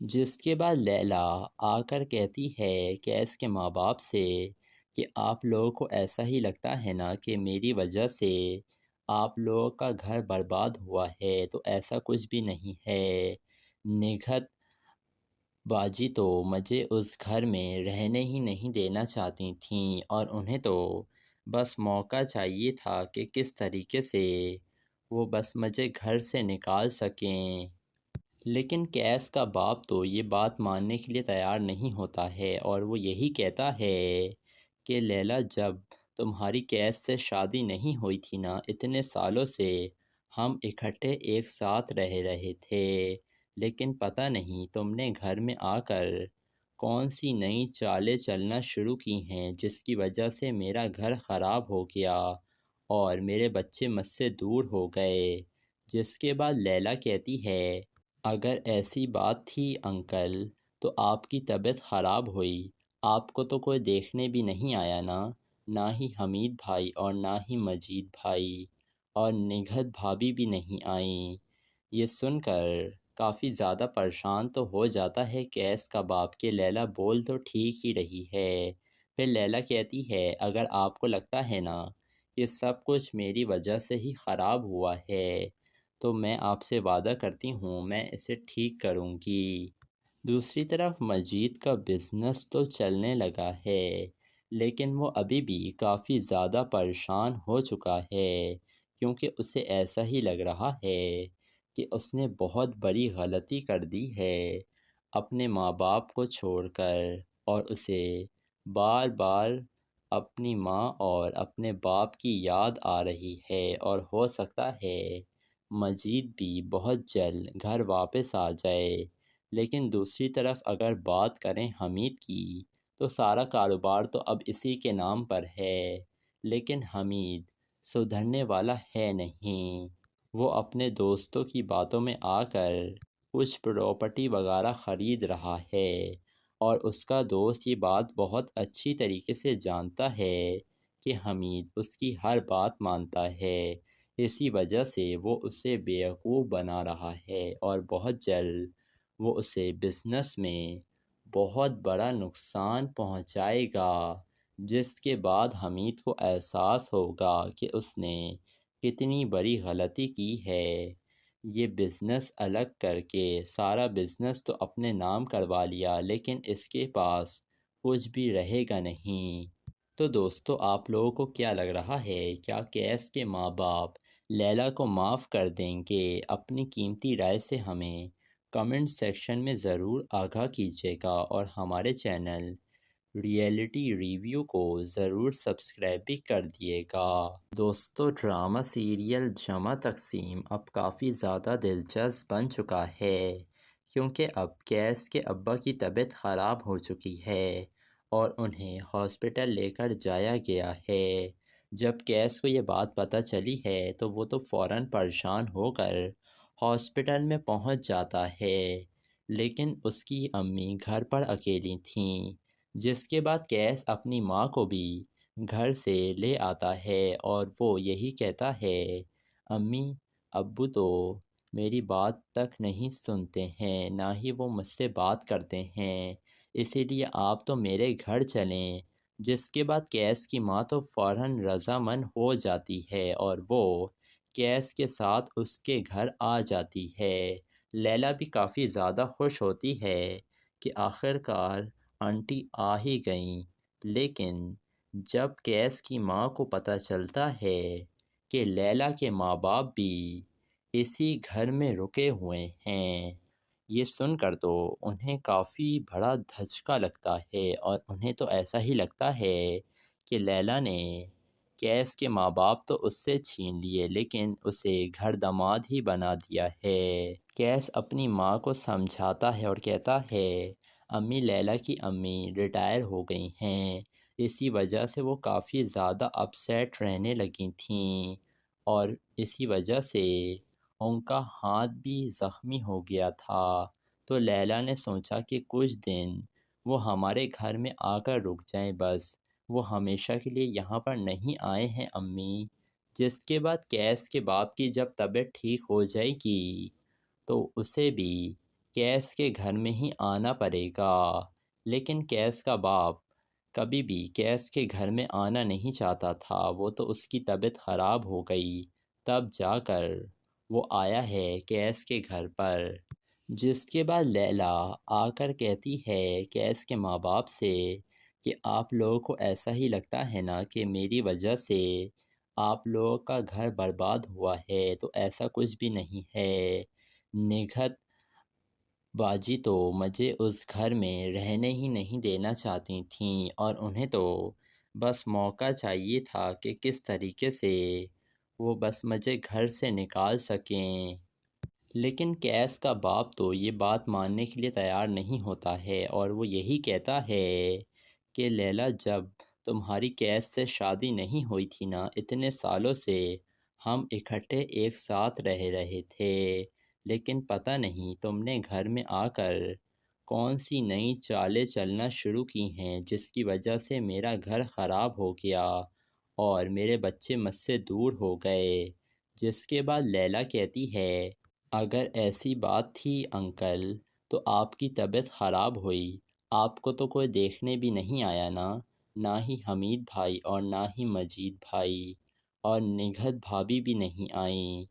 جس کے بعد لیلا آ کر کہتی ہے کیس کے ماں باپ سے کہ آپ لوگوں کو ایسا ہی لگتا ہے نا کہ میری وجہ سے آپ لوگوں کا گھر برباد ہوا ہے، تو ایسا کچھ بھی نہیں ہے۔ نگہت باجی تو مجھے اس گھر میں رہنے ہی نہیں دینا چاہتی تھیں، اور انہیں تو بس موقع چاہیے تھا کہ کس طریقے سے وہ بس مجھے گھر سے نکال سکیں۔ لیکن کیس کا باپ تو یہ بات ماننے کے لیے تیار نہیں ہوتا ہے، اور وہ یہی کہتا ہے کہ لیلا، جب تمہاری کیس سے شادی نہیں ہوئی تھی نا، اتنے سالوں سے ہم اکٹھے ایک ساتھ رہ رہے تھے، لیکن پتہ نہیں تم نے گھر میں آ کر کون سی نئی چالیں چلنا شروع کی ہیں جس کی وجہ سے میرا گھر خراب ہو گیا اور میرے بچے مجھ سے دور ہو گئے۔ جس کے بعد لیلا کہتی ہے، اگر ایسی بات تھی انکل تو آپ کی طبیعت خراب ہوئی، آپ کو تو کوئی دیکھنے بھی نہیں آیا نا، نہ ہی حمید بھائی اور نہ ہی مجید بھائی اور نگہت بھابھی بھی نہیں آئیں۔ یہ سن کر کافی زیادہ پریشان تو ہو جاتا ہے کیس کا باپ کہ لیلا بول تو ٹھیک ہی رہی ہے۔ پھر لیلا کہتی ہے، اگر آپ کو لگتا ہے نا کہ سب کچھ میری وجہ سے ہی خراب ہوا ہے تو میں آپ سے وعدہ کرتی ہوں میں اسے ٹھیک کروں گی۔ دوسری طرف مجید کا بزنس تو چلنے لگا ہے، لیکن وہ ابھی بھی کافی زیادہ پریشان ہو چکا ہے، کیونکہ اسے ایسا ہی لگ رہا ہے کہ اس نے بہت بڑی غلطی کر دی ہے اپنے ماں باپ کو چھوڑ کر، اور اسے بار بار اپنی ماں اور اپنے باپ کی یاد آ رہی ہے، اور ہو سکتا ہے مجید بھی بہت جلد گھر واپس آ جائے۔ لیکن دوسری طرف اگر بات کریں حمید کی تو سارا کاروبار تو اب اسی کے نام پر ہے، لیکن حمید سدھرنے والا ہے نہیں۔ وہ اپنے دوستوں کی باتوں میں آ کر کچھ پراپرٹی وغیرہ خرید رہا ہے، اور اس کا دوست یہ بات بہت اچھی طریقے سے جانتا ہے کہ حمید اس کی ہر بات مانتا ہے، اسی وجہ سے وہ اسے بیوقوف بنا رہا ہے، اور بہت جلد وہ اسے بزنس میں بہت بڑا نقصان پہنچائے گا، جس کے بعد حمید کو احساس ہوگا کہ اس نے کتنی بڑی غلطی کی ہے۔ یہ بزنس الگ کر کے سارا بزنس تو اپنے نام کروا لیا، لیکن اس کے پاس کچھ بھی رہے گا نہیں۔ تو دوستو، آپ لوگوں کو کیا لگ رہا ہے؟ کیا کیس کے ماں باپ لیلا کو معاف کر دیں گے؟ اپنی قیمتی رائے سے ہمیں کمنٹ سیکشن میں ضرور آگاہ کیجیے گا، اور ہمارے چینل ریئلٹی ریویو کو ضرور سبسکرائب بھی کر دیے گا۔ دوستو، ڈرامہ سیریل جمع تقسیم اب کافی زیادہ دلچسپ بن چکا ہے، کیونکہ اب کیس کے ابا کی طبیعت خراب ہو چکی ہے اور انہیں ہاسپٹل لے کر جایا گیا ہے۔ جب کیس کو یہ بات پتہ چلی ہے تو وہ تو فوراً پریشان ہو کر ہاسپٹل میں پہنچ جاتا ہے، لیکن اس کی امی گھر پر اکیلی تھیں، جس کے بعد کیس اپنی ماں کو بھی گھر سے لے آتا ہے، اور وہ یہی کہتا ہے، امی ابو تو میری بات تک نہیں سنتے ہیں، نہ ہی وہ مجھ سے بات کرتے ہیں، اسی لیے آپ تو میرے گھر چلیں۔ جس کے بعد کیس کی ماں تو فوراً رضامند ہو جاتی ہے، اور وہ کیس کے ساتھ اس کے گھر آ جاتی ہے۔ لیلا بھی کافی زیادہ خوش ہوتی ہے کہ آخر کار آنٹی آ ہی گئیں، لیکن جب کیس کی ماں کو پتہ چلتا ہے کہ لیلا کے ماں باپ بھی اسی گھر میں رکے ہوئے ہیں، یہ سن کر تو انہیں کافی بڑا دھچکا لگتا ہے، اور انہیں تو ایسا ہی لگتا ہے کہ لیلا نے کیس کے ماں باپ تو اس سے چھین لیے، لیکن اسے گھر داماد ہی بنا دیا ہے۔ کیس اپنی ماں کو سمجھاتا ہے اور کہتا ہے، امی لیلا کی امی ریٹائر ہو گئی ہیں، اسی وجہ سے وہ کافی زیادہ اپسیٹ رہنے لگی تھیں، اور اسی وجہ سے ان کا ہاتھ بھی زخمی ہو گیا تھا، تو لیلا نے سوچا کہ کچھ دن وہ ہمارے گھر میں آ کر رک جائیں، بس وہ ہمیشہ کے لیے یہاں پر نہیں آئے ہیں امی۔ جس کے بعد کیس کے باپ کی جب طبیعت ٹھیک ہو جائے گی تو اسے بھی کیس کے گھر میں ہی آنا پڑے گا۔ لیکن کیس کا باپ کبھی بھی کیس کے گھر میں آنا نہیں چاہتا تھا، وہ تو اس کی طبیعت خراب ہو گئی تب جا کر وہ آیا ہے کیس کے گھر پر، جس کے بعد لیلا آ کر کہتی ہے کیس کے ماں باپ سے کہ آپ لوگوں کو ایسا ہی لگتا ہے نا کہ میری وجہ سے آپ لوگوں کا گھر برباد ہوا ہے، تو ایسا کچھ بھی نہیں ہے۔ نگہت باجی تو مجھے اس گھر میں رہنے ہی نہیں دینا چاہتی تھیں، اور انہیں تو بس موقع چاہیے تھا کہ کس طریقے سے وہ بس مجھے گھر سے نکال سکیں۔ لیکن کیس کا باپ تو یہ بات ماننے کے لیے تیار نہیں ہوتا ہے، اور وہ یہی کہتا ہے کہ لیلا، جب تمہاری کیس سے شادی نہیں ہوئی تھی نا، اتنے سالوں سے ہم اکٹھے ایک ساتھ رہ رہے تھے، لیکن پتہ نہیں تم نے گھر میں آ کر کون سی نئی چالیں چلنا شروع کی ہیں جس کی وجہ سے میرا گھر خراب ہو گیا اور میرے بچے مجھ سے دور ہو گئے۔ جس کے بعد لیلا کہتی ہے اگر ایسی بات تھی انکل تو آپ کی طبیعت خراب ہوئی، آپ کو تو کوئی دیکھنے بھی نہیں آیا نا، نہ ہی حمید بھائی اور نہ ہی مجید بھائی اور نگہت بھابھی بھی نہیں آئیں۔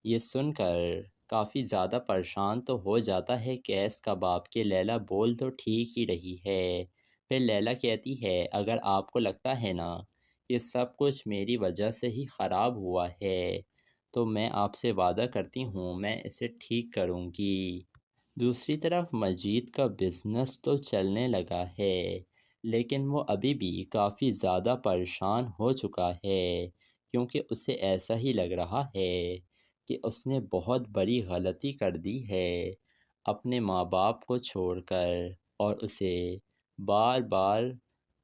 یہ سن کر کافی زیادہ پریشان تو ہو جاتا ہے کیس کا باپ کہ لیلا بول تو ٹھیک ہی رہی ہے۔ پھر لیلا کہتی ہے اگر آپ کو لگتا ہے نا کہ سب کچھ میری وجہ سے ہی خراب ہوا ہے تو میں آپ سے وعدہ کرتی ہوں میں اسے ٹھیک کروں گی۔ دوسری طرف مجید کا بزنس تو چلنے لگا ہے، لیکن وہ ابھی بھی کافی زیادہ پریشان ہو چکا ہے، کیونکہ اسے ایسا ہی لگ رہا ہے کہ اس نے بہت بڑی غلطی کر دی ہے اپنے ماں باپ کو چھوڑ کر، اور اسے بار بار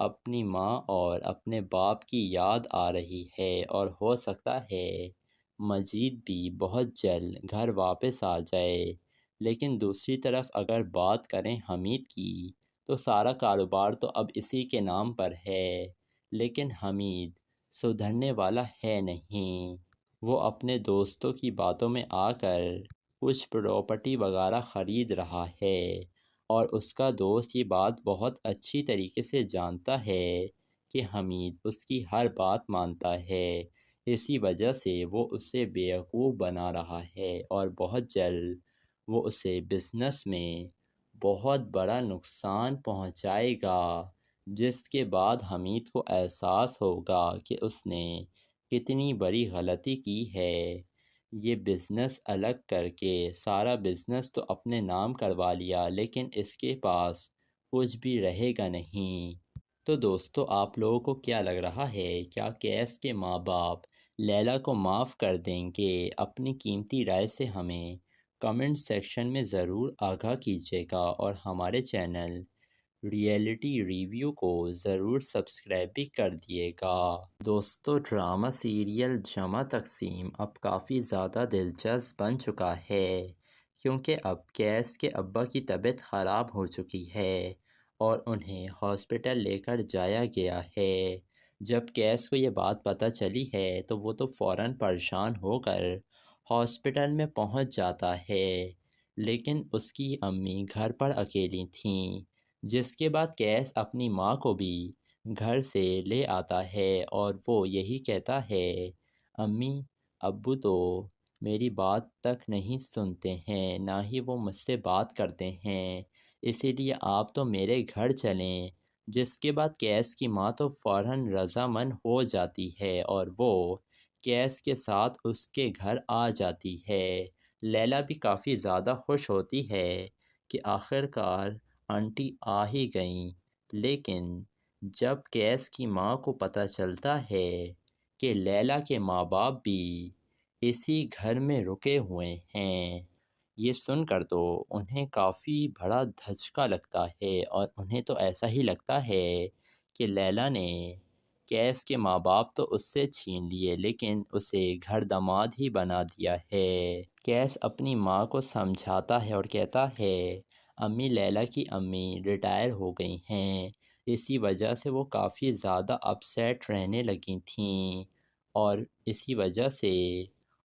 اپنی ماں اور اپنے باپ کی یاد آ رہی ہے، اور ہو سکتا ہے مجید بھی بہت جلد گھر واپس آ جائے۔ لیکن دوسری طرف اگر بات کریں حمید کی تو سارا کاروبار تو اب اسی کے نام پر ہے، لیکن حمید سدھرنے والا ہے نہیں۔ وہ اپنے دوستوں کی باتوں میں آ کر کچھ پراپرٹی وغیرہ خرید رہا ہے، اور اس کا دوست یہ بات بہت اچھی طریقے سے جانتا ہے کہ حمید اس کی ہر بات مانتا ہے، اسی وجہ سے وہ اسے بیوقوف بنا رہا ہے، اور بہت جلد وہ اسے بزنس میں بہت بڑا نقصان پہنچائے گا، جس کے بعد حمید کو احساس ہوگا کہ اس نے کتنی بڑی غلطی کی ہے۔ یہ بزنس الگ کر کے سارا بزنس تو اپنے نام کروا لیا، لیکن اس کے پاس کچھ بھی رہے گا نہیں۔ تو دوستو آپ لوگوں کو کیا لگ رہا ہے، کیا کیس کے ماں باپ لیلا کو معاف کر دیں گے؟ اپنی قیمتی رائے سے ہمیں کمنٹ سیکشن میں ضرور آگاہ کیجیے گا، اور ہمارے چینل ریئلٹی ریویو کو ضرور سبسکرائب بھی کر دیے گا۔ دوستو ڈرامہ سیریل جمع تقسیم اب کافی زیادہ دلچسپ بن چکا ہے، کیونکہ اب کیس کے ابا کی طبیعت خراب ہو چکی ہے اور انہیں ہاسپٹل لے کر جایا گیا ہے۔ جب کیس کو یہ بات پتہ چلی ہے تو وہ تو فوراً پریشان ہو کر ہاسپٹل میں پہنچ جاتا ہے، لیکن اس کی امی گھر پر اکیلی تھیں، جس کے بعد کیس اپنی ماں کو بھی گھر سے لے آتا ہے، اور وہ یہی کہتا ہے امی ابو تو میری بات تک نہیں سنتے ہیں، نہ ہی وہ مجھ سے بات کرتے ہیں، اسی لیے آپ تو میرے گھر چلیں۔ جس کے بعد کیس کی ماں تو فوراً رضامند ہو جاتی ہے، اور وہ کیس کے ساتھ اس کے گھر آ جاتی ہے۔ لیلا بھی کافی زیادہ خوش ہوتی ہے کہ آخر کار آنٹی آ ہی گئیں، لیکن جب کیس کی ماں کو پتہ چلتا ہے کہ لیلا کے ماں باپ بھی اسی گھر میں رکے ہوئے ہیں، یہ سن کر تو انہیں کافی بڑا دھچکا لگتا ہے، اور انہیں تو ایسا ہی لگتا ہے کہ لیلا نے کیس کے ماں باپ تو اس سے چھین لیے، لیکن اسے گھر داماد ہی بنا دیا ہے۔ کیس اپنی ماں کو سمجھاتا ہے اور کہتا ہے امی لیلا کی امی ریٹائر ہو گئی ہیں، اسی وجہ سے وہ کافی زیادہ اپسیٹ رہنے لگی تھیں، اور اسی وجہ سے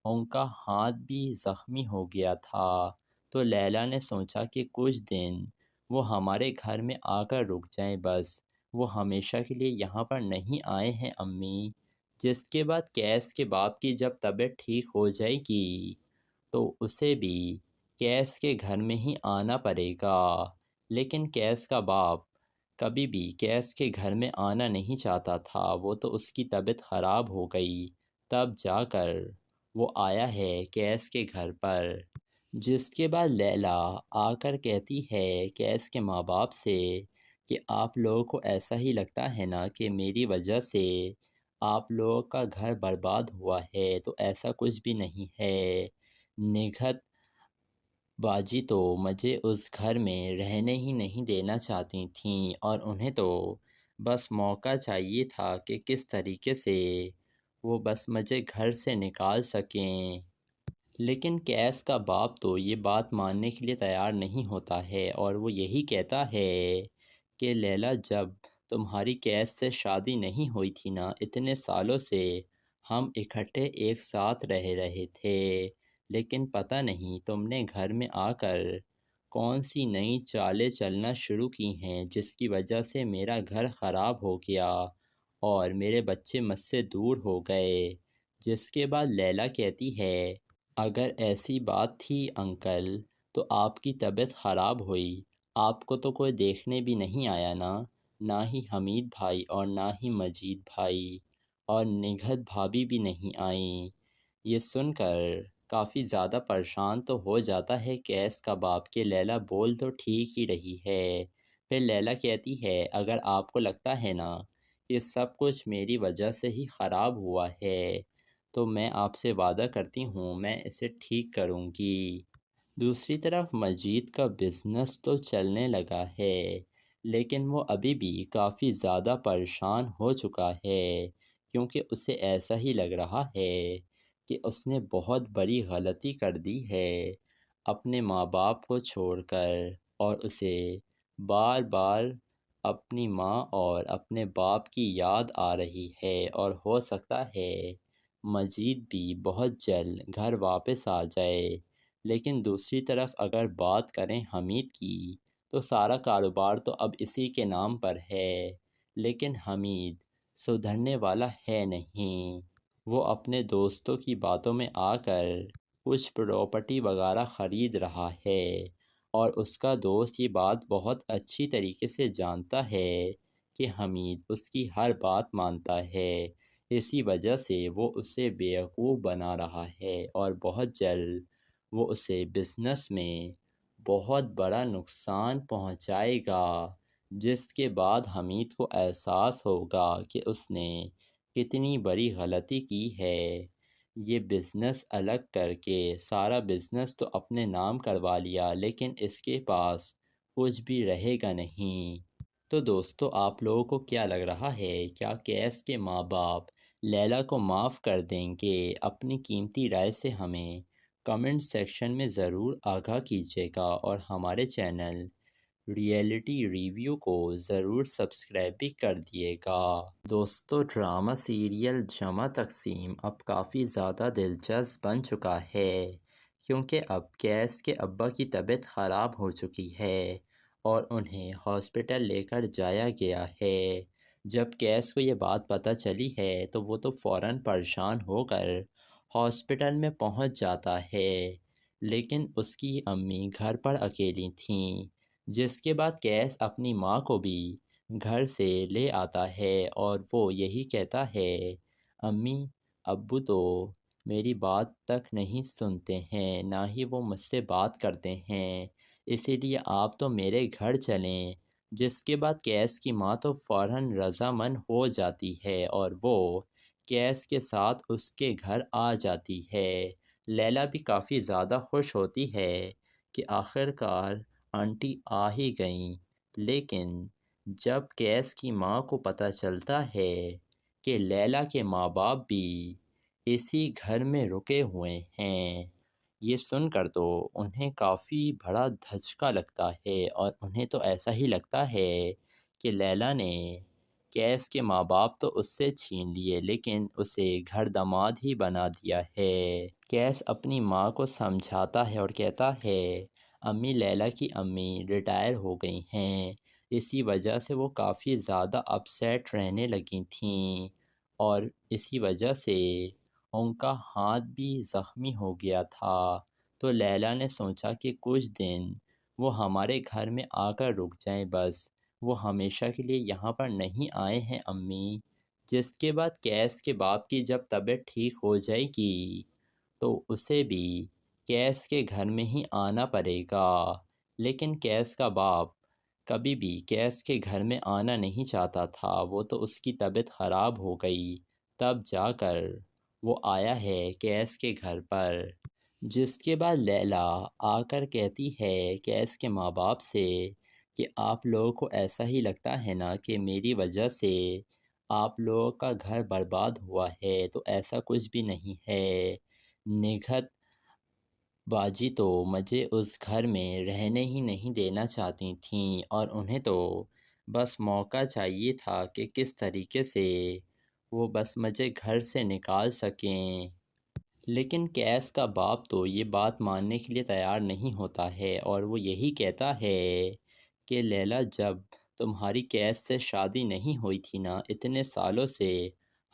ان کا ہاتھ بھی زخمی ہو گیا تھا، تو لیلا نے سوچا کہ کچھ دن وہ ہمارے گھر میں آ کر رک جائیں، بس وہ ہمیشہ کے لیے یہاں پر نہیں آئے ہیں امی۔ جس کے بعد کیس کے باپ کی جب طبیعت ٹھیک ہو جائے گی تو اسے بھی کیس کے گھر میں ہی آنا پڑے گا، لیکن کیس کا باپ کبھی بھی کیس کے گھر میں آنا نہیں چاہتا تھا، وہ تو اس کی طبیعت خراب ہو گئی تب جا کر وہ آیا ہے کیس کے گھر پر۔ جس کے بعد لیلا آ کر کہتی ہے کیس کے ماں باپ سے کہ آپ لوگوں کو ایسا ہی لگتا ہے نا کہ میری وجہ سے آپ لوگوں کا گھر برباد ہوا ہے، تو ایسا کچھ بھی نہیں ہے۔ نگہت باجی تو مجھے اس گھر میں رہنے ہی نہیں دینا چاہتی تھیں، اور انہیں تو بس موقع چاہیے تھا کہ کس طریقے سے وہ بس مجھے گھر سے نکال سکیں۔ لیکن کیس کا باپ تو یہ بات ماننے کے لیے تیار نہیں ہوتا ہے، اور وہ یہی کہتا ہے کہ لیلا، جب تمہاری کیس سے شادی نہیں ہوئی تھی نا، اتنے سالوں سے ہم اکٹھے ایک ساتھ رہ رہے تھے، لیکن پتہ نہیں تم نے گھر میں آ کر کون سی نئی چالیں چلنا شروع کی ہیں جس کی وجہ سے میرا گھر خراب ہو گیا اور میرے بچے مجھ سے دور ہو گئے۔ جس کے بعد لیلا کہتی ہے اگر ایسی بات تھی انکل تو آپ کی طبیعت خراب ہوئی، آپ کو تو کوئی دیکھنے بھی نہیں آیا نا، نہ ہی حمید بھائی اور نہ ہی مجید بھائی اور نگہت بھابھی بھی نہیں آئیں۔ یہ سن کر کافی زیادہ پریشان تو ہو جاتا ہے کیس کا باپ کہ لیلا بول تو ٹھیک ہی رہی ہے۔ پھر لیلا کہتی ہے اگر آپ کو لگتا ہے نا کہ سب کچھ میری وجہ سے ہی خراب ہوا ہے تو میں آپ سے وعدہ کرتی ہوں میں اسے ٹھیک کروں گی۔ دوسری طرف مجید کا بزنس تو چلنے لگا ہے، لیکن وہ ابھی بھی کافی زیادہ پریشان ہو چکا ہے، کیونکہ اسے ایسا ہی لگ رہا ہے کہ اس نے بہت بڑی غلطی کر دی ہے اپنے ماں باپ کو چھوڑ کر، اور اسے بار بار اپنی ماں اور اپنے باپ کی یاد آ رہی ہے، اور ہو سکتا ہے مجید بھی بہت جلد گھر واپس آ جائے۔ لیکن دوسری طرف اگر بات کریں حمید کی تو سارا کاروبار تو اب اسی کے نام پر ہے، لیکن حمید سدھرنے والا ہے نہیں۔ وہ اپنے دوستوں کی باتوں میں آ کر کچھ پراپرٹی وغیرہ خرید رہا ہے، اور اس کا دوست یہ بات بہت اچھی طریقے سے جانتا ہے کہ حمید اس کی ہر بات مانتا ہے، اسی وجہ سے وہ اسے بیوقوف بنا رہا ہے، اور بہت جلد وہ اسے بزنس میں بہت بڑا نقصان پہنچائے گا، جس کے بعد حمید کو احساس ہوگا کہ اس نے کتنی بڑی غلطی کی ہے۔ یہ بزنس الگ کر کے سارا بزنس تو اپنے نام کروا لیا، لیکن اس کے پاس کچھ بھی رہے گا نہیں۔ تو دوستو آپ لوگوں کو کیا لگ رہا ہے، کیا کیس کے ماں باپ لیلا کو معاف کر دیں گے؟ اپنی قیمتی رائے سے ہمیں کمنٹ سیکشن میں ضرور آگاہ کیجیے گا، اور ہمارے چینل ریئلٹی ریویو کو ضرور سبسکرائب بھی کر دیے گا۔ دوستو ڈرامہ سیریل جمع تقسیم اب کافی زیادہ دلچسپ بن چکا ہے، کیونکہ اب کیس کے ابا کی طبیعت خراب ہو چکی ہے اور انہیں ہاسپٹل لے کر جایا گیا ہے۔ جب کیس کو یہ بات پتہ چلی ہے تو وہ تو فوراً پریشان ہو کر ہاسپٹل میں پہنچ جاتا ہے، لیکن اس کی امی گھر پر اکیلی تھیں، جس کے بعد کیس اپنی ماں کو بھی گھر سے لے آتا ہے، اور وہ یہی کہتا ہے امی ابو تو میری بات تک نہیں سنتے ہیں، نہ ہی وہ مجھ سے بات کرتے ہیں، اسی لیے آپ تو میرے گھر چلیں۔ جس کے بعد کیس کی ماں تو فوراً رضامند ہو جاتی ہے، اور وہ کیس کے ساتھ اس کے گھر آ جاتی ہے۔ لیلا بھی کافی زیادہ خوش ہوتی ہے کہ آخر کار آنٹی آ ہی گئیں، لیکن جب کیس کی ماں کو پتہ چلتا ہے کہ لیلا کے ماں باپ بھی اسی گھر میں رکے ہوئے ہیں، یہ سن کر تو انہیں کافی بڑا دھچکا لگتا ہے، اور انہیں تو ایسا ہی لگتا ہے کہ لیلا نے کیس کے ماں باپ تو اس سے چھین لیے، لیکن اسے گھر داماد ہی بنا دیا ہے۔ کیس اپنی ماں کو سمجھاتا ہے اور کہتا ہے امی لیلا کی امی ریٹائر ہو گئی ہیں، اسی وجہ سے وہ کافی زیادہ اپسیٹ رہنے لگی تھیں، اور اسی وجہ سے ان کا ہاتھ بھی زخمی ہو گیا تھا۔ تو لیلا نے سوچا کہ کچھ دن وہ ہمارے گھر میں آ کر رک جائیں، بس وہ ہمیشہ کے لیے یہاں پر نہیں آئے ہیں امی۔ جس کے بعد کیس کے باپ کی جب طبیعت ٹھیک ہو جائے گی تو اسے بھی کیس کے گھر میں ہی آنا پڑے گا، لیکن کیس کا باپ کبھی بھی کیس کے گھر میں آنا نہیں چاہتا تھا، وہ تو اس کی طبیعت خراب ہو گئی تب جا کر وہ آیا ہے کیس کے گھر پر۔ جس کے بعد لیلا آ کر کہتی ہے کیس کے ماں باپ سے کہ آپ لوگوں کو ایسا ہی لگتا ہے نا کہ میری وجہ سے آپ لوگوں کا گھر برباد ہوا ہے، تو ایسا کچھ بھی نہیں ہے۔ نگہت باجی تو مجھے اس گھر میں رہنے ہی نہیں دینا چاہتی تھیں، اور انہیں تو بس موقع چاہیے تھا کہ کس طریقے سے وہ بس مجھے گھر سے نکال سکیں۔ لیکن کیس کا باپ تو یہ بات ماننے کے لیے تیار نہیں ہوتا ہے، اور وہ یہی کہتا ہے کہ لیلا، جب تمہاری کیس سے شادی نہیں ہوئی تھی نا، اتنے سالوں سے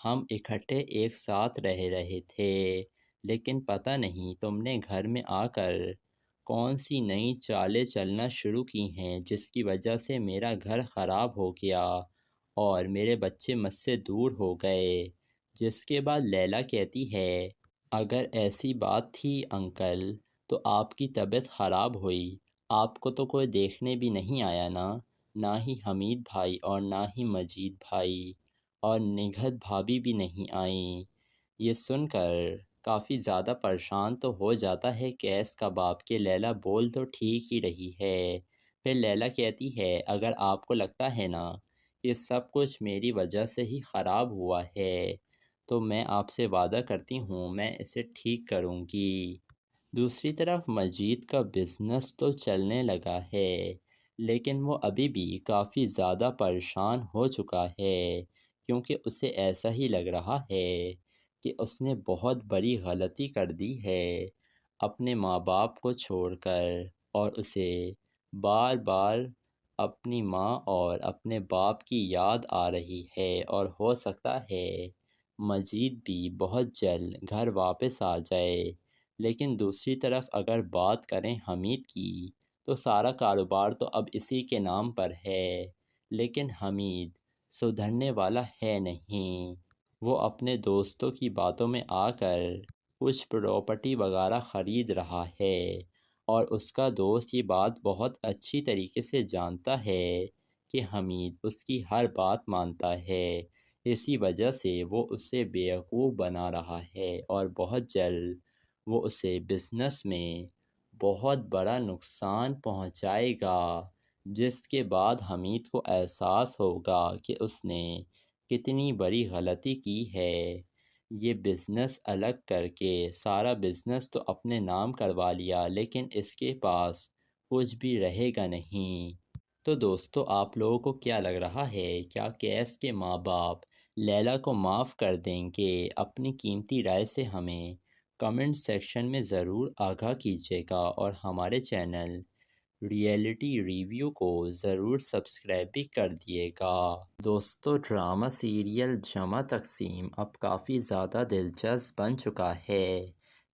ہم اکٹھے ایک ساتھ رہ رہے تھے، لیکن پتہ نہیں تم نے گھر میں آ کر کون سی نئی چالیں چلنا شروع کی ہیں جس کی وجہ سے میرا گھر خراب ہو گیا اور میرے بچے مجھ سے دور ہو گئے۔ جس کے بعد لیلا کہتی ہے اگر ایسی بات تھی انکل تو آپ کی طبیعت خراب ہوئی، آپ کو تو کوئی دیکھنے بھی نہیں آیا نا، نہ ہی حمید بھائی اور نہ ہی مجید بھائی اور نگہت بھابھی بھی نہیں آئیں۔ یہ سن کر کافی زیادہ پریشان تو ہو جاتا ہے کیس کا باپ کہ لیلا بول تو ٹھیک ہی رہی ہے۔ پھر لیلا کہتی ہے اگر آپ کو لگتا ہے نا کہ سب کچھ میری وجہ سے ہی خراب ہوا ہے تو میں آپ سے وعدہ کرتی ہوں میں اسے ٹھیک کروں گی۔ دوسری طرف مجید کا بزنس تو چلنے لگا ہے، لیکن وہ ابھی بھی کافی زیادہ پریشان ہو چکا ہے، کیونکہ اسے ایسا ہی لگ رہا ہے کہ اس نے بہت بڑی غلطی کر دی ہے اپنے ماں باپ کو چھوڑ کر، اور اسے بار بار اپنی ماں اور اپنے باپ کی یاد آ رہی ہے، اور ہو سکتا ہے مجید بھی بہت جلد گھر واپس آ جائے۔ لیکن دوسری طرف اگر بات کریں حمید کی تو سارا کاروبار تو اب اسی کے نام پر ہے، لیکن حمید سدھرنے والا ہے نہیں۔ وہ اپنے دوستوں کی باتوں میں آ کر کچھ پراپرٹی وغیرہ خرید رہا ہے، اور اس کا دوست یہ بات بہت اچھی طریقے سے جانتا ہے کہ حمید اس کی ہر بات مانتا ہے، اسی وجہ سے وہ اسے بیوقوف بنا رہا ہے، اور بہت جلد وہ اسے بزنس میں بہت بڑا نقصان پہنچائے گا، جس کے بعد حمید کو احساس ہوگا کہ اس نے کتنی بڑی غلطی کی ہے۔ یہ بزنس الگ کر کے سارا بزنس تو اپنے نام کروا لیا، لیکن اس کے پاس کچھ بھی رہے گا نہیں۔ تو دوستو آپ لوگوں کو کیا لگ رہا ہے، کیا کیس کے ماں باپ لیلا کو معاف کر دیں گے؟ اپنی قیمتی رائے سے ہمیں کمنٹ سیکشن میں ضرور آگاہ کیجیے گا، اور ہمارے چینل ریئلٹی ریویو کو ضرور سبسکرائب بھی کر دیے گا۔ دوستو ڈرامہ سیریل جمع تقسیم اب کافی زیادہ دلچسپ بن چکا ہے،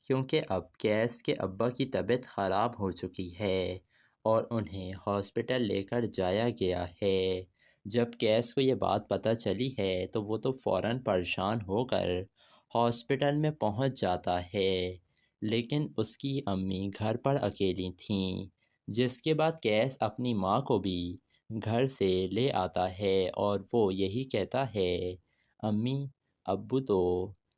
کیونکہ اب کیس کے ابا کی طبیعت خراب ہو چکی ہے اور انہیں ہاسپٹل لے کر جایا گیا ہے۔ جب کیس کو یہ بات پتہ چلی ہے تو وہ تو فوراً پریشان ہو کر ہاسپٹل میں پہنچ جاتا ہے، لیکن اس کی امی گھر پر اکیلی تھیں، جس کے بعد کیس اپنی ماں کو بھی گھر سے لے آتا ہے، اور وہ یہی کہتا ہے امی ابو تو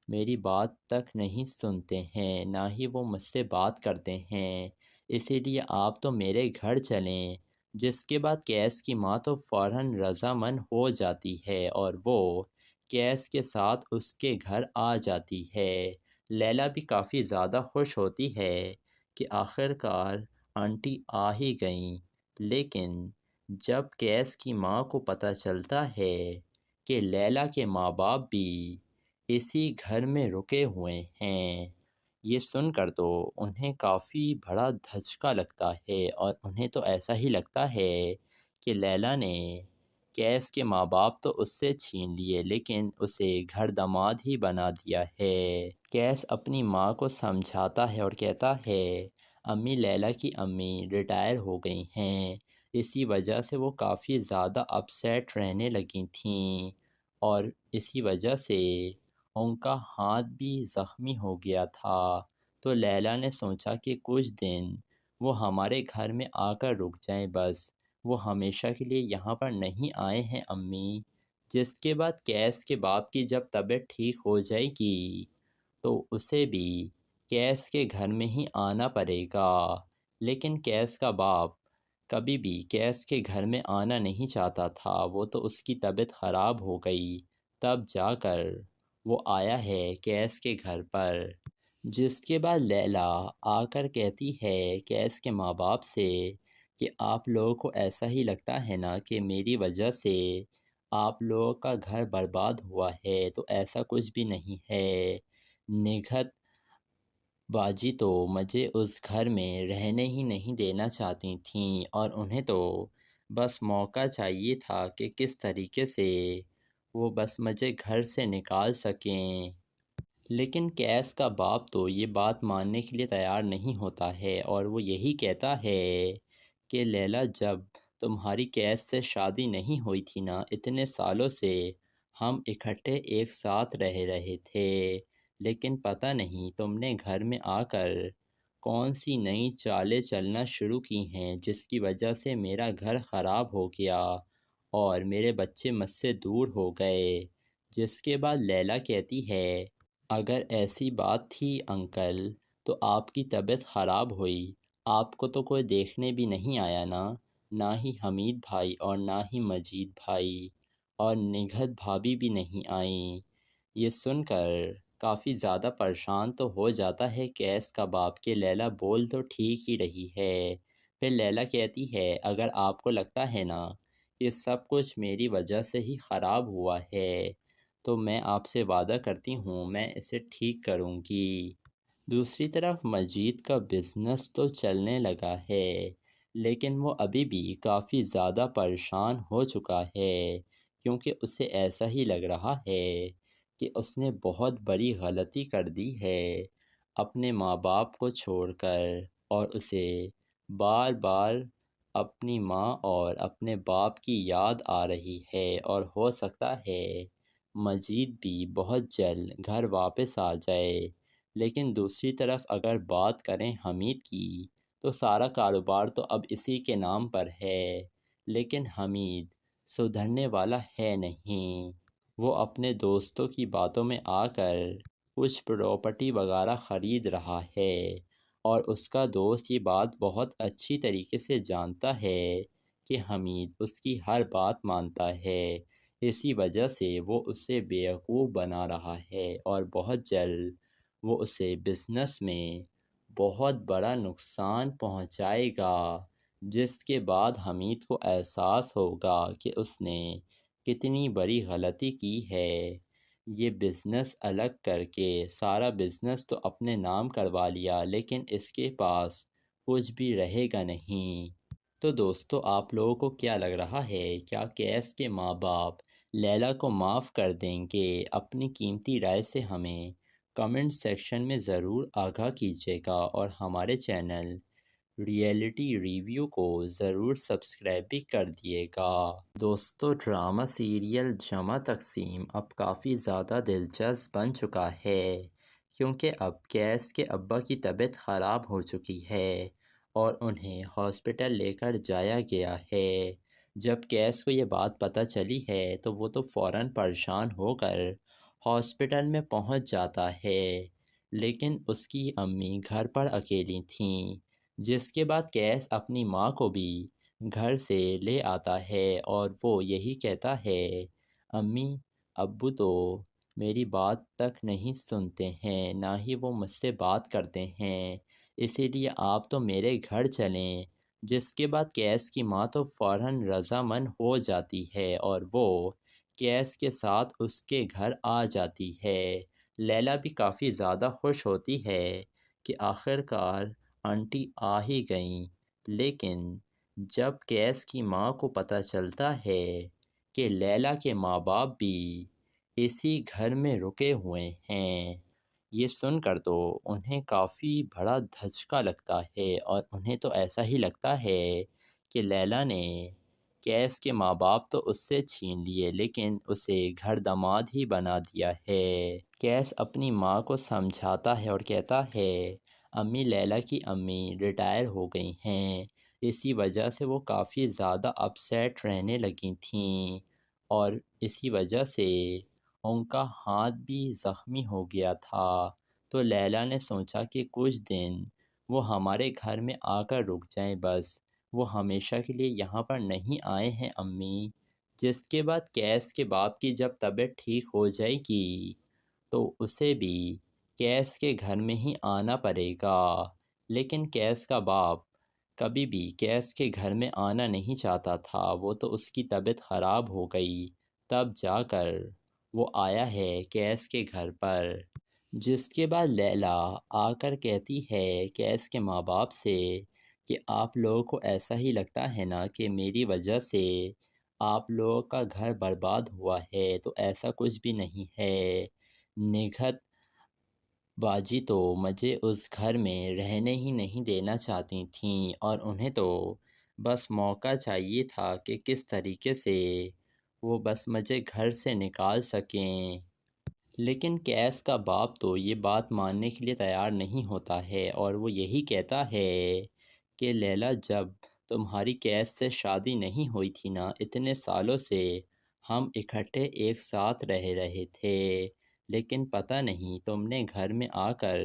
میری بات تک نہیں سنتے ہیں، نہ ہی وہ مجھ سے بات کرتے ہیں، اسی لیے آپ تو میرے گھر چلیں۔ جس کے بعد کیس کی ماں تو فوراً رضامند ہو جاتی ہے، اور وہ کیس کے ساتھ اس کے گھر آ جاتی ہے۔ لیلا بھی کافی زیادہ خوش ہوتی ہے کہ آخر کار آنٹی آ ہی گئیں، لیکن جب کیس کی ماں کو پتہ چلتا ہے کہ لیلا کے ماں باپ بھی اسی گھر میں رکے ہوئے ہیں، یہ سن کر تو انہیں کافی بڑا دھچکا لگتا ہے اور انہیں تو ایسا ہی لگتا ہے کہ لیلا نے کیس کے ماں باپ تو اس سے چھین لیے لیکن اسے گھر داماد ہی بنا دیا ہے۔ کیس اپنی ماں کو سمجھاتا ہے اور کہتا ہے امی لیلا کی امی ریٹائر ہو گئی ہیں، اسی وجہ سے وہ کافی زیادہ اپسیٹ رہنے لگی تھیں اور اسی وجہ سے ان کا ہاتھ بھی زخمی ہو گیا تھا۔ تو لیلا نے سوچا کہ کچھ دن وہ ہمارے گھر میں آ کر رک جائیں، بس وہ ہمیشہ کے لیے یہاں پر نہیں آئے ہیں امی۔ جس کے بعد کیس کے باپ کی جب طبیعت ٹھیک ہو جائے گی تو اسے بھی کیس کے گھر میں ہی آنا پڑے گا، لیکن کیس کا باپ کبھی بھی کیس کے گھر میں آنا نہیں چاہتا تھا، وہ تو اس کی طبیعت خراب ہو گئی تب جا کر وہ آیا ہے کیس کے گھر پر۔ جس کے بعد لیلا آ کر کہتی ہے کیس کے ماں باپ سے کہ آپ لوگوں کو ایسا ہی لگتا ہے نا کہ میری وجہ سے آپ لوگوں کا گھر برباد ہوا ہے، تو ایسا کچھ بھی نہیں ہے۔ نگہت باجی تو مجھے اس گھر میں رہنے ہی نہیں دینا چاہتی تھیں اور انہیں تو بس موقع چاہیے تھا کہ کس طریقے سے وہ بس مجھے گھر سے نکال سکیں، لیکن کیس کا باپ تو یہ بات ماننے کے لیے تیار نہیں ہوتا ہے اور وہ یہی کہتا ہے کہ لیلا جب تمہاری کیس سے شادی نہیں ہوئی تھی نا، اتنے سالوں سے ہم اکٹھے ایک ساتھ رہے تھے، لیکن پتہ نہیں تم نے گھر میں آ کر کون سی نئی چالیں چلنا شروع کی ہیں جس کی وجہ سے میرا گھر خراب ہو گیا اور میرے بچے مجھ سے دور ہو گئے۔ جس کے بعد لیلا کہتی ہے اگر ایسی بات تھی انکل تو آپ کی طبیعت خراب ہوئی، آپ کو تو کوئی دیکھنے بھی نہیں آیا نا، نہ ہی حمید بھائی اور نہ ہی مجید بھائی اور نگہت بھابھی بھی نہیں آئیں۔ یہ سن کر کافی زیادہ پریشان تو ہو جاتا ہے کیس کا باپ کہ لیلا بول تو ٹھیک ہی رہی ہے۔ پھر لیلا کہتی ہے اگر آپ کو لگتا ہے نا کہ سب کچھ میری وجہ سے ہی خراب ہوا ہے تو میں آپ سے وعدہ کرتی ہوں میں اسے ٹھیک کروں گی۔ دوسری طرف مجید کا بزنس تو چلنے لگا ہے لیکن وہ ابھی بھی کافی زیادہ پریشان ہو چکا ہے کیونکہ اسے ایسا ہی لگ رہا ہے کہ اس نے بہت بڑی غلطی کر دی ہے اپنے ماں باپ کو چھوڑ کر، اور اسے بار بار اپنی ماں اور اپنے باپ کی یاد آ رہی ہے اور ہو سکتا ہے مجید بھی بہت جلد گھر واپس آ جائے۔ لیکن دوسری طرف اگر بات کریں حمید کی تو سارا کاروبار تو اب اسی کے نام پر ہے، لیکن حمید سدھرنے والا ہے نہیں، وہ اپنے دوستوں کی باتوں میں آ کر کچھ پراپرٹی وغیرہ خرید رہا ہے اور اس کا دوست یہ بات بہت اچھی طریقے سے جانتا ہے کہ حمید اس کی ہر بات مانتا ہے، اسی وجہ سے وہ اسے بیوقوف بنا رہا ہے اور بہت جلد وہ اسے بزنس میں بہت بڑا نقصان پہنچائے گا، جس کے بعد حمید کو احساس ہوگا کہ اس نے کتنی بڑی غلطی کی ہے۔ یہ بزنس الگ کر کے سارا بزنس تو اپنے نام کروا لیا لیکن اس کے پاس کچھ بھی رہے گا نہیں۔ تو دوستو آپ لوگوں کو کیا لگ رہا ہے، کیا کیس کے ماں باپ لیلا کو معاف کر دیں گے؟ اپنی قیمتی رائے سے ہمیں کمنٹ سیکشن میں ضرور آگاہ کیجیے گا اور ہمارے چینل ریئلٹی ریویو کو ضرور سبسکرائب بھی کر دیے گا۔ دوستو ڈرامہ سیریل جمع تقسیم اب کافی زیادہ دلچسپ بن چکا ہے کیونکہ اب کیس کے ابا کی طبیعت خراب ہو چکی ہے اور انہیں ہاسپٹل لے کر جایا گیا ہے۔ جب کیس کو یہ بات پتہ چلی ہے تو وہ تو فوراً پریشان ہو کر ہاسپٹل میں پہنچ جاتا ہے، لیکن اس کی امی گھر پر اکیلی تھیں۔ جس کے بعد کیس اپنی ماں کو بھی گھر سے لے آتا ہے اور وہ یہی کہتا ہے امی ابو تو میری بات تک نہیں سنتے ہیں، نہ ہی وہ مجھ سے بات کرتے ہیں، اسی لیے آپ تو میرے گھر چلیں۔ جس کے بعد کیس کی ماں تو فوراً رضامند ہو جاتی ہے اور وہ کیس کے ساتھ اس کے گھر آ جاتی ہے۔ لیلا بھی کافی زیادہ خوش ہوتی ہے کہ آخر کار آنٹی آ ہی گئیں، لیکن جب کیس کی ماں کو پتہ چلتا ہے کہ لیلا کے ماں باپ بھی اسی گھر میں رکے ہوئے ہیں، یہ سن کر تو انہیں کافی بڑا دھچکا لگتا ہے، اور انہیں تو ایسا ہی لگتا ہے کہ لیلا نے کیس کے ماں باپ تو اس سے چھین لیے، لیکن اسے گھر داماد ہی بنا دیا ہے۔ کیس اپنی ماں کو سمجھاتا ہے اور کہتا ہے امی لیلا کی امی ریٹائر ہو گئی ہیں، اسی وجہ سے وہ کافی زیادہ اپسیٹ رہنے لگی تھیں، اور اسی وجہ سے ان کا ہاتھ بھی زخمی ہو گیا تھا۔ تو لیلا نے سوچا کہ کچھ دن وہ ہمارے گھر میں آ کر رک جائیں، بس وہ ہمیشہ کے لیے یہاں پر نہیں آئے ہیں امی۔ جس کے بعد کیس کے باپ کی جب طبیعت ٹھیک ہو جائے گی تو اسے بھی کیس کے گھر میں ہی آنا پڑے گا، لیکن کیس کا باپ کبھی بھی کیس کے گھر میں آنا نہیں چاہتا تھا، وہ تو اس کی طبیعت خراب ہو گئی تب جا کر وہ آیا ہے کیس کے گھر پر۔ جس کے بعد لیلا آ کر کہتی ہے کیس کے ماں باپ سے کہ آپ لوگوں کو ایسا ہی لگتا ہے نا کہ میری وجہ سے آپ لوگوں کا گھر برباد ہوا ہے، تو ایسا کچھ بھی نہیں ہے، نگہت باجی تو مجھے اس گھر میں رہنے ہی نہیں دینا چاہتی تھیں، اور انہیں تو بس موقع چاہیے تھا کہ کس طریقے سے وہ بس مجھے گھر سے نکال سکیں۔ لیکن کیس کا باپ تو یہ بات ماننے کے لیے تیار نہیں ہوتا ہے، اور وہ یہی کہتا ہے کہ لیلا جب تمہاری کیس سے شادی نہیں ہوئی تھی نا، اتنے سالوں سے ہم اکٹھے ایک ساتھ رہے تھے، لیکن پتہ نہیں تم نے گھر میں آ کر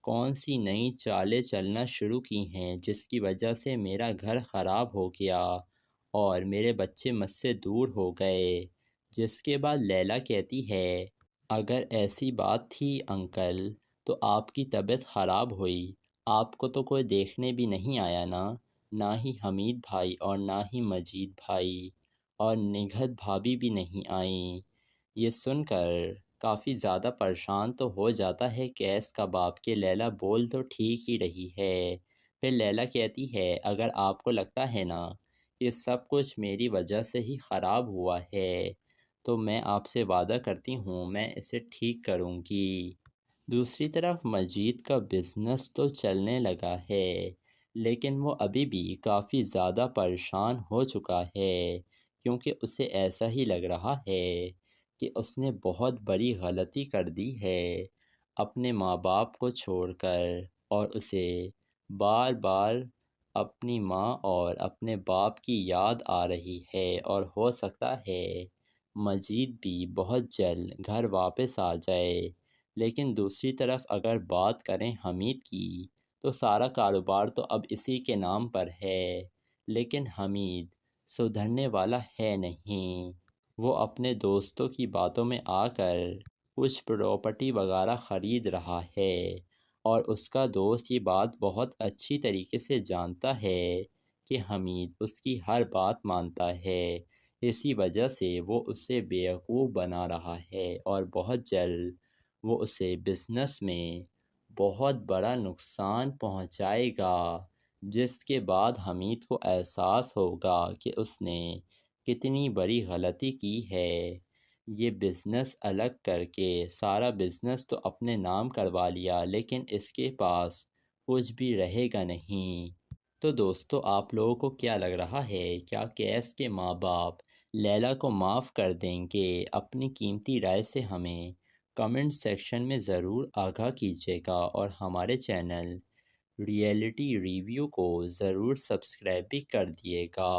کون سی نئی چالیں چلنا شروع کی ہیں، جس کی وجہ سے میرا گھر خراب ہو گیا اور میرے بچے مجھ سے دور ہو گئے۔ جس کے بعد لیلا کہتی ہے اگر ایسی بات تھی انکل تو آپ کی طبیعت خراب ہوئی، آپ کو تو کوئی دیکھنے بھی نہیں آیا نا، نہ ہی حمید بھائی اور نہ ہی مجید بھائی اور نگہت بھابھی بھی نہیں آئیں۔ یہ سن کر کافی زیادہ پریشان تو ہو جاتا ہے کیس کا باپ کہ لیلا بول تو ٹھیک ہی رہی ہے۔ پھر لیلا کہتی ہے اگر آپ کو لگتا ہے نا کہ سب کچھ میری وجہ سے ہی خراب ہوا ہے تو میں آپ سے وعدہ کرتی ہوں میں اسے ٹھیک کروں گی۔ دوسری طرف مجید کا بزنس تو چلنے لگا ہے، لیکن وہ ابھی بھی کافی زیادہ پریشان ہو چکا ہے، کیونکہ اسے ایسا ہی لگ رہا ہے کہ اس نے بہت بڑی غلطی کر دی ہے اپنے ماں باپ کو چھوڑ کر، اور اسے بار بار اپنی ماں اور اپنے باپ کی یاد آ رہی ہے، اور ہو سکتا ہے مجید بھی بہت جلد گھر واپس آ جائے۔ لیکن دوسری طرف اگر بات کریں حمید کی تو سارا کاروبار تو اب اسی کے نام پر ہے، لیکن حمید سدھرنے والا ہے نہیں، وہ اپنے دوستوں کی باتوں میں آ کر کچھ پراپرٹی وغیرہ خرید رہا ہے، اور اس کا دوست یہ بات بہت اچھی طریقے سے جانتا ہے کہ حمید اس کی ہر بات مانتا ہے، اسی وجہ سے وہ اسے بیوقوف بنا رہا ہے، اور بہت جلد وہ اسے بزنس میں بہت بڑا نقصان پہنچائے گا، جس کے بعد حمید کو احساس ہوگا کہ اس نے کتنی بڑی غلطی کی ہے۔ یہ بزنس الگ کر کے سارا بزنس تو اپنے نام کروا لیا، لیکن اس کے پاس کچھ بھی رہے گا نہیں۔ تو دوستو آپ لوگوں کو کیا لگ رہا ہے، کیا کیس کے ماں باپ لیلا کو معاف کر دیں گے؟ اپنی قیمتی رائے سے ہمیں کمنٹ سیکشن میں ضرور آگاہ کیجیے گا، اور ہمارے چینل ریئلٹی ریویو کو ضرور سبسکرائب بھی کر دیے گا۔